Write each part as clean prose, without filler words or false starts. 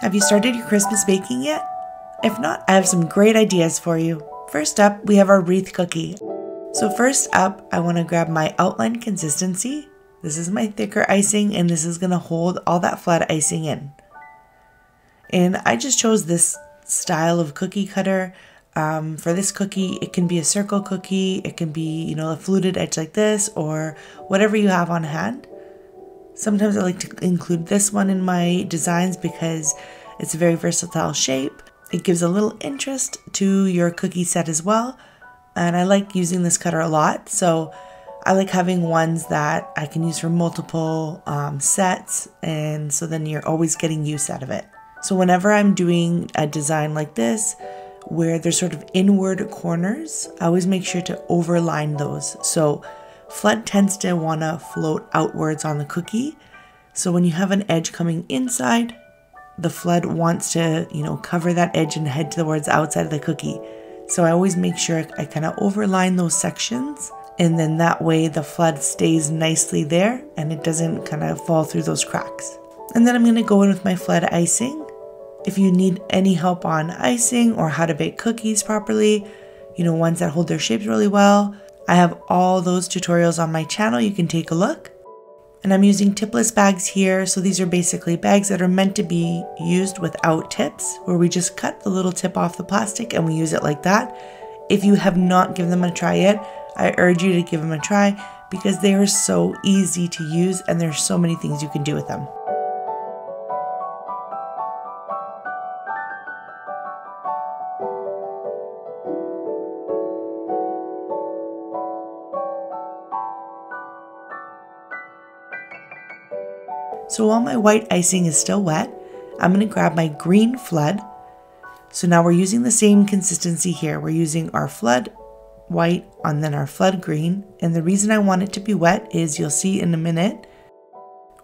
Have you started your Christmas baking yet? If not, I have some great ideas for you. First up, we have our wreath cookie. So first up, I want to grab my outline consistency. This is my thicker icing, and this is going to hold all that flat icing in. And I just chose this style of cookie cutter. For this cookie, it can be a circle cookie, it can be, a fluted edge like this, or whatever you have on hand. Sometimes I like to include this one in my designs because it's a very versatile shape. It gives a little interest to your cookie set as well. And I like using this cutter a lot. So I like having ones that I can use for multiple sets. And so then you're always getting use out of it. So whenever I'm doing a design like this, where there's sort of inward corners, I always make sure to overline those. So flood tends to want to float outwards on the cookie. So when you have an edge coming inside, the flood wants to, cover that edge and head towards the outside of the cookie. So I always make sure I kind of overline those sections, and then that way the flood stays nicely there and it doesn't kind of fall through those cracks. And then I'm going to go in with my flood icing. If you need any help on icing or how to bake cookies properly, ones that hold their shapes really well, I have all those tutorials on my channel. You can take a look. And I'm using tipless bags here. So these are basically bags that are meant to be used without tips, where we just cut the little tip off the plastic and we use it like that. If you have not given them a try yet, I urge you to give them a try because they are so easy to use and there's so many things you can do with them. So while my white icing is still wet, I'm going to grab my green flood. So now we're using the same consistency here. We're using our flood white and then our flood green. And the reason I want it to be wet is you'll see in a minute,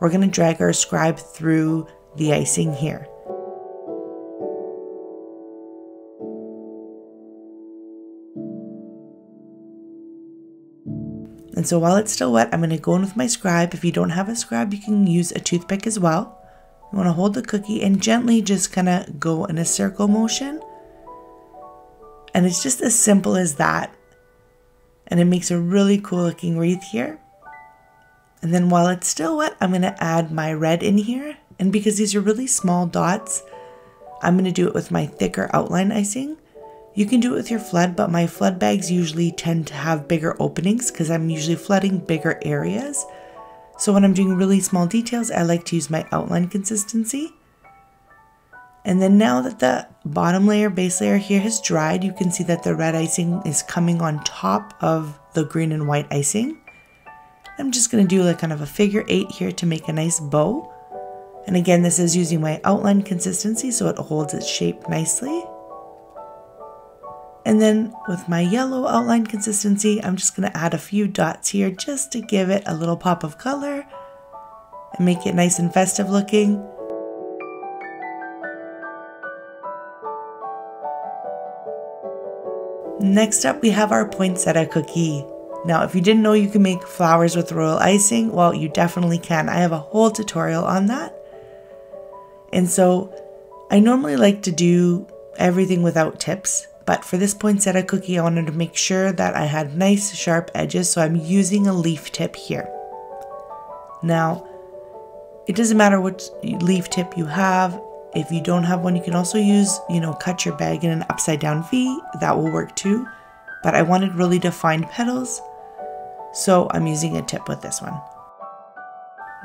we're going to drag our scribe through the icing here. And so while it's still wet, I'm going to go in with my scribe. If you don't have a scribe, you can use a toothpick as well. You want to hold the cookie and gently just kind of go in a circle motion. And it's just as simple as that. And it makes a really cool looking wreath here. And then while it's still wet, I'm going to add my red in here. And because these are really small dots, I'm going to do it with my thicker outline icing. You can do it with your flood, but my flood bags usually tend to have bigger openings because I'm usually flooding bigger areas. So when I'm doing really small details, I like to use my outline consistency. And then now that the bottom layer, base layer here has dried, you can see that the red icing is coming on top of the green and white icing. I'm just going to do like kind of a figure 8 here to make a nice bow. And again, this is using my outline consistency so it holds its shape nicely. And then with my yellow outline consistency, I'm just going to add a few dots here just to give it a little pop of color and make it nice and festive looking. Next up, we have our poinsettia cookie. Now, if you didn't know you can make flowers with royal icing, well, you definitely can. I have a whole tutorial on that. And so I normally like to do everything without tips. But for this poinsettia cookie, I wanted to make sure that I had nice sharp edges, so I'm using a leaf tip here. Now, it doesn't matter which leaf tip you have. If you don't have one, you can also use, cut your bag in an upside down V. That will work too. But I wanted really defined petals, so I'm using a tip with this one.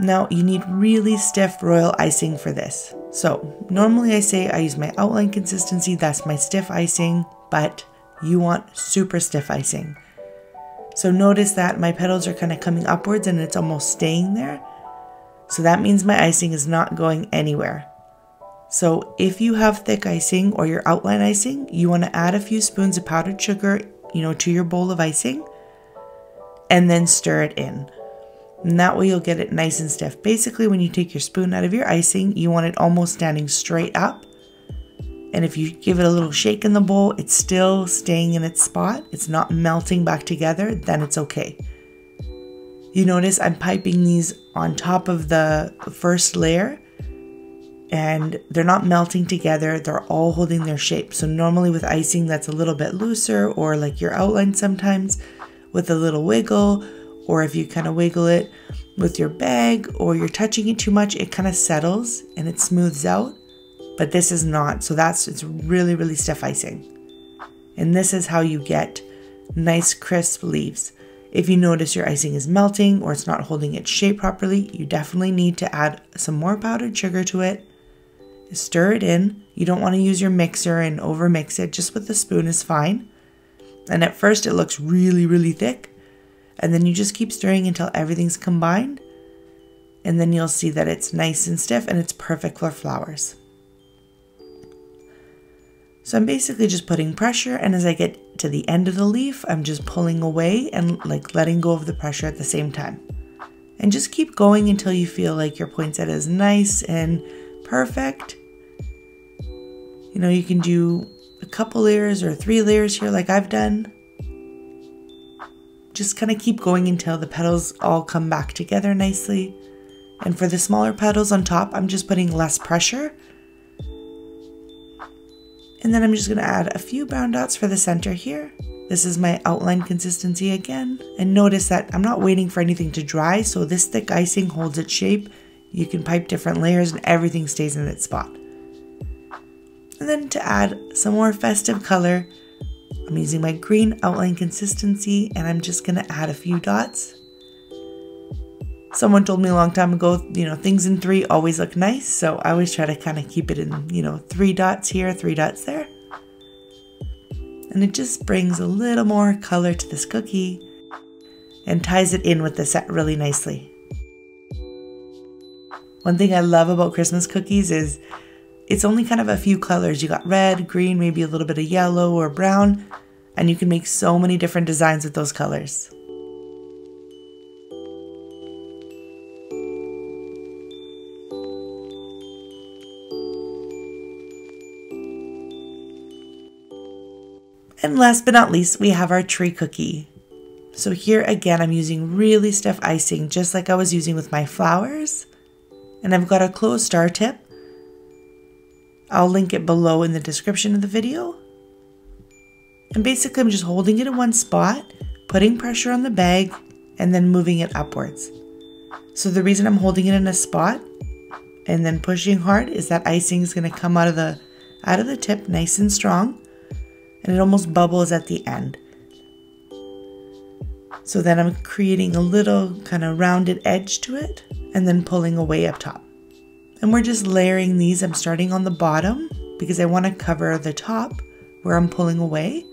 Now, you need really stiff royal icing for this. So normally I say I use my outline consistency, that's my stiff icing, but you want super stiff icing. So notice that my petals are kind of coming upwards and it's almost staying there. So that means my icing is not going anywhere. So if you have thick icing or your outline icing, you want to add a few spoons of powdered sugar, to your bowl of icing and then stir it in. And that way you'll get it nice and stiff. Basically, when you take your spoon out of your icing, you want it almost standing straight up. And if you give it a little shake in the bowl, it's still staying in its spot. It's not melting back together, then it's okay. You notice I'm piping these on top of the first layer. and they're not melting together. They're all holding their shape. So normally with icing that's a little bit looser, or like your outline sometimes with a little wiggle, or if you kind of wiggle it with your bag or you're touching it too much, it kind of settles and it smooths out. But this is not. So it's really, really stiff icing. And this is how you get nice crisp leaves. If you notice your icing is melting or it's not holding its shape properly, you definitely need to add some more powdered sugar to it. Stir it in. You don't want to use your mixer and over mix it. Just with a spoon is fine. And at first it looks really, really thick. And then you just keep stirring until everything's combined. And then you'll see that it's nice and stiff and it's perfect for flowers. So I'm basically just putting pressure, and as I get to the end of the leaf, I'm just pulling away and like letting go of the pressure at the same time. And just keep going until you feel like your poinsettia is nice and perfect. You know, you can do a couple layers or 3 layers here like I've done. Just kind of keep going until the petals all come back together nicely. And for the smaller petals on top, I'm just putting less pressure. And then I'm just going to add a few brown dots for the center here. This is my outline consistency again. And notice that I'm not waiting for anything to dry, so this thick icing holds its shape. You can pipe different layers and everything stays in its spot. And then to add some more festive color, I'm using my green outline consistency, and I'm just going to add a few dots. Someone told me a long time ago, you know, things in 3 always look nice. So I always try to kind of keep it in, you know, 3 dots here, 3 dots there. And it just brings a little more color to this cookie and ties it in with the set really nicely. One thing I love about Christmas cookies is it's only kind of a few colors. You got red, green, maybe a little bit of yellow or brown, and you can make so many different designs with those colors. And last but not least, we have our tree cookie. So here again, I'm using really stiff icing, just like I was using with my flowers. And I've got a closed star tip. I'll link it below in the description of the video. And basically I'm just holding it in one spot, putting pressure on the bag, and then moving it upwards. So the reason I'm holding it in a spot and then pushing hard is that icing is going to come out of the tip nice and strong. And it almost bubbles at the end. So then I'm creating a little kind of rounded edge to it and then pulling away up top. And we're just layering these. I'm starting on the bottom because I want to cover the top where I'm pulling away.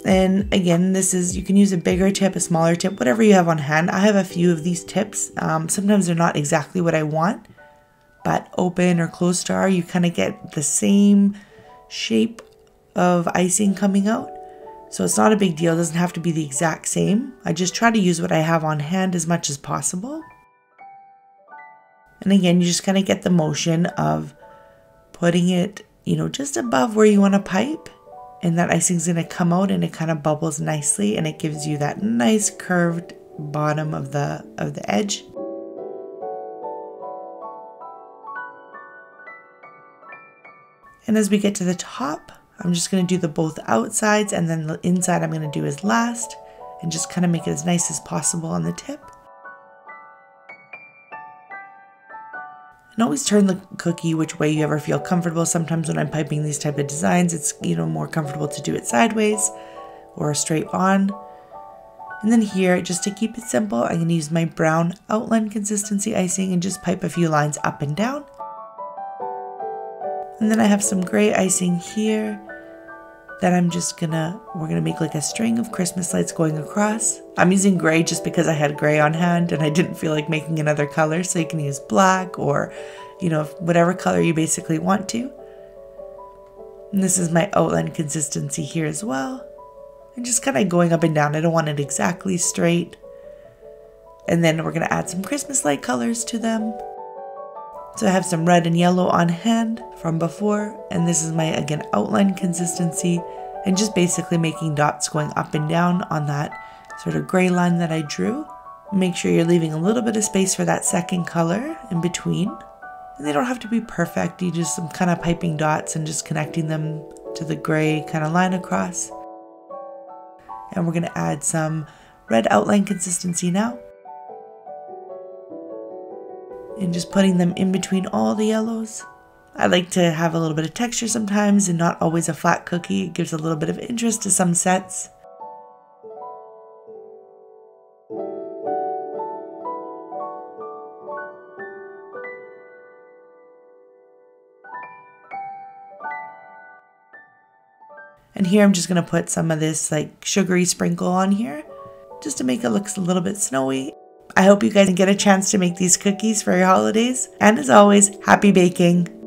And again, you can use a bigger tip, a smaller tip, whatever you have on hand. I have a few of these tips. Sometimes they're not exactly what I want, but open or closed star, you kind of get the same shape of icing coming out. So it's not a big deal. It doesn't have to be the exact same. I just try to use what I have on hand as much as possible. And again, you just kind of get the motion of putting it, you know, just above where you want to pipe. And that icing's going to come out and it kind of bubbles nicely. And it gives you that nice curved bottom of the edge. And as we get to the top, I'm just going to do the both outsides, and then the inside I'm going to do as last, and just kind of make it as nice as possible on the tip. And always turn the cookie which way you ever feel comfortable. Sometimes when I'm piping these type of designs, it's, you know, more comfortable to do it sideways or straight on. And then here, just to keep it simple, I'm going to use my brown outline consistency icing and just pipe a few lines up and down. And then I have some gray icing here that we're gonna make like a string of Christmas lights going across. I'm using gray just because I had gray on hand and I didn't feel like making another color. So you can use black or, you know, whatever color you basically want to. And this is my outline consistency here as well. And just kind of going up and down. I don't want it exactly straight. And then we're gonna add some Christmas light colors to them. So I have some red and yellow on hand from before, and this is my, again, outline consistency, and just basically making dots going up and down on that sort of gray line that I drew. Make sure you're leaving a little bit of space for that second color in between, And they don't have to be perfect. You just some kind of piping dots and just connecting them to the gray kind of line across. And we're going to add some red outline consistency now. And just putting them in between all the yellows. I like to have a little bit of texture sometimes and not always a flat cookie. It gives a little bit of interest to some sets. And here I'm just going to put some of this like sugary sprinkle on here just to make it look a little bit snowy. I hope you guys get a chance to make these cookies for your holidays. And as always, happy baking!